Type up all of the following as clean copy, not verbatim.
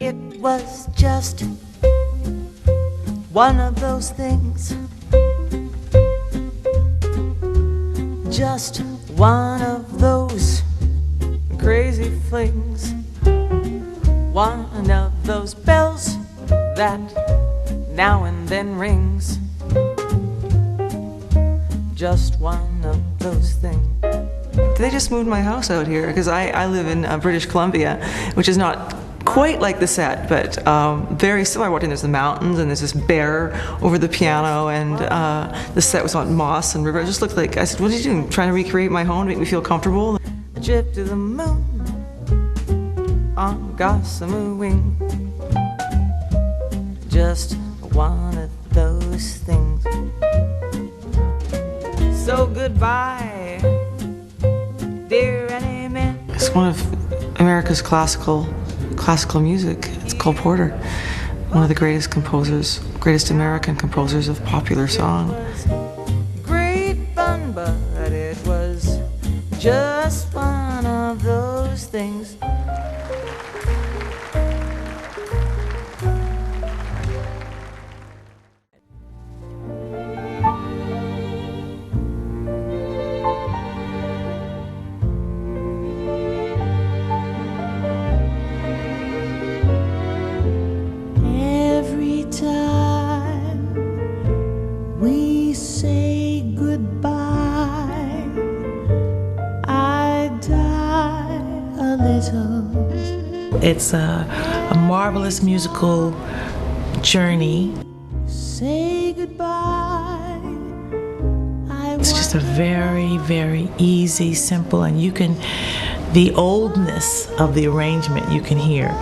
It was just one of those things, just one of those crazy flings, one of those bells that now and then rings, just one of those things. They just moved my house out here because I live in British Columbia, which is not quite like the set, but very similar. I walked in, there's the mountains and there's this bear over the piano, and the set was on moss and river. It just looked like, I said, what are you doing? Trying to recreate my home to make me feel comfortable? A trip to the moon on gossamer wing, just one of those things. So goodbye, dear enemy. It's one of America's classical music. It's Cole Porter, one of the greatest composers, greatest American composers of popular song. Great fun, but it was just one of those things. We say goodbye, I die a little. It's a marvelous musical journey. Say goodbye. It's just a very, very easy, simple, and you can, the oldness of the arrangement you can hear.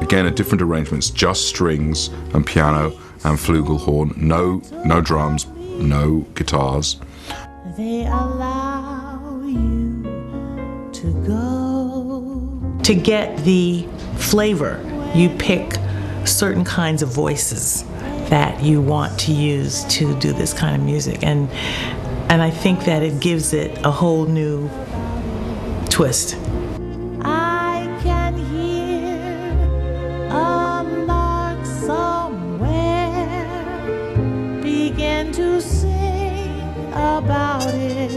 Again, at different arrangements, just strings and piano and flugelhorn, no drums, no guitars. They allow you to go. To get the flavor, you pick certain kinds of voices that you want to use to do this kind of music, and I think that it gives it a whole new twist. To sing about it.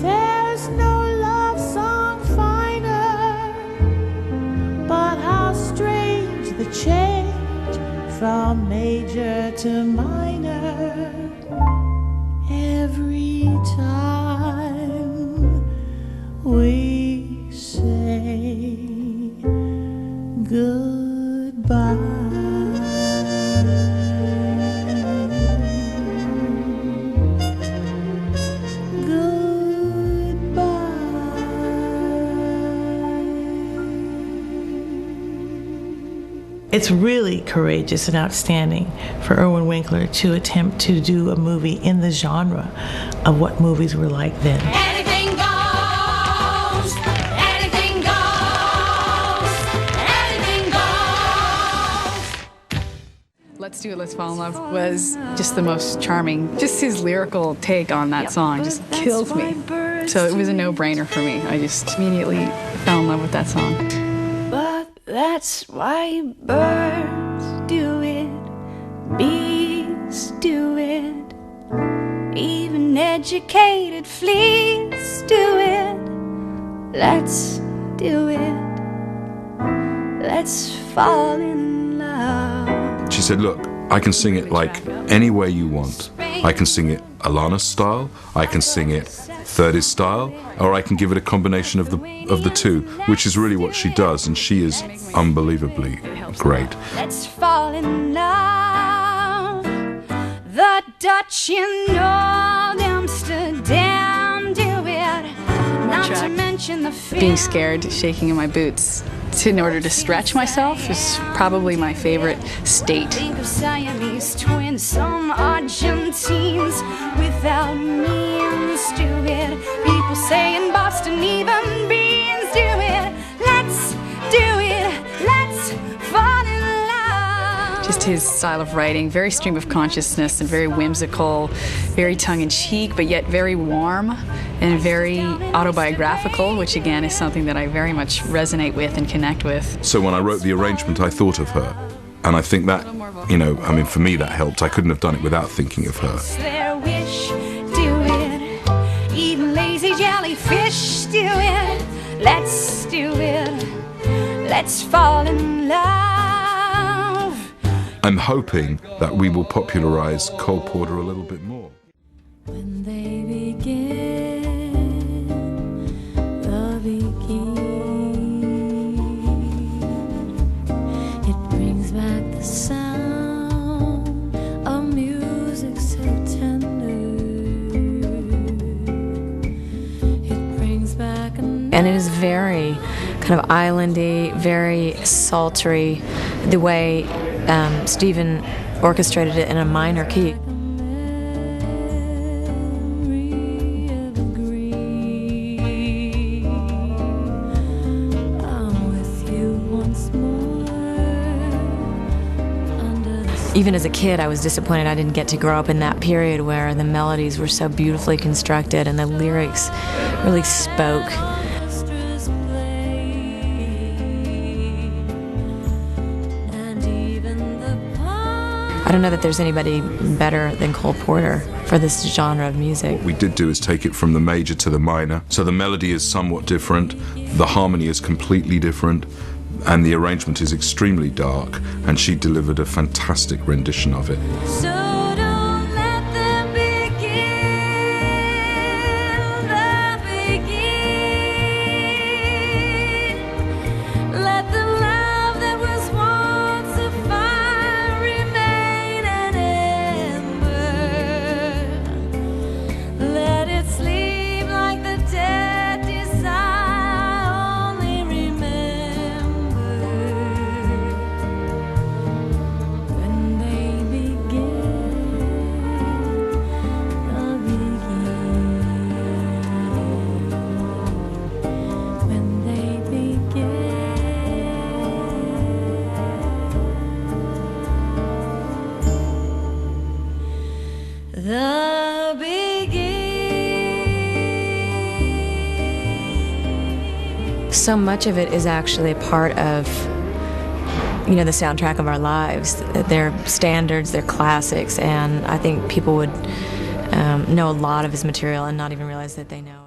There's no love song finer, but how strange the change from major to minor every time we say goodbye. It's really courageous and outstanding for Irwin Winkler to attempt to do a movie in the genre of what movies were like then. Anything goes, anything goes, anything goes. Let's Do It, Let's Fall in Love was just the most charming. Just his lyrical take on that song just killed me. So it was a no-brainer for me. I just immediately fell in love with that song. That's why birds do it, bees do it, even educated fleas do it. Let's do it, let's fall in love. She said, look, I can sing it like any way you want. I can sing it Alana style, I can sing it 30s style, or I can give it a combination of the two, which is really what she does, and she is unbelievably great. Let's fall in love. The Dutch in Old Amsterdam do it. Not to mention the Being scared, shaking in my boots in order to stretch myself is probably my favorite state. Think of Siamese twins, some Argentines without means do it. People say in Boston even beans do it. Let's do it, let's fall in love. Just his style of writing, very stream of consciousness and very whimsical, very tongue-in-cheek, but yet very warm and very autobiographical, which again is something that I very much resonate with and connect with. So when I wrote the arrangement, I thought of her. And I think that, you know, I mean, for me that helped. I couldn't have done it without thinking of her. Their wish, do it. Even lazy jellyfish, do it. Let's do it. Let's fall in love. I'm hoping that we will popularize Cole Porter a little bit more. When they begin, the beginning, it brings back the sound of music so tender. It brings back And it is very kind of islandy, very sultry, the way Stephen orchestrated it in a minor key. Even as a kid, I was disappointed I didn't get to grow up in that period where the melodies were so beautifully constructed and the lyrics really spoke. I don't know that there's anybody better than Cole Porter for this genre of music. What we did do is take it from the major to the minor. So the melody is somewhat different, the harmony is completely different, and the arrangement is extremely dark, and she delivered a fantastic rendition of it. So don't let them begin the begin. Let the love that was once a fire remain an ember. Let it sleep like the dead desire only remember. When they begin, the begin. When they begin, the begin. So much of it is actually a part of, you know, the soundtrack of our lives. They're standards, they're classics, and I think people would know a lot of his material and not even realize that they know it.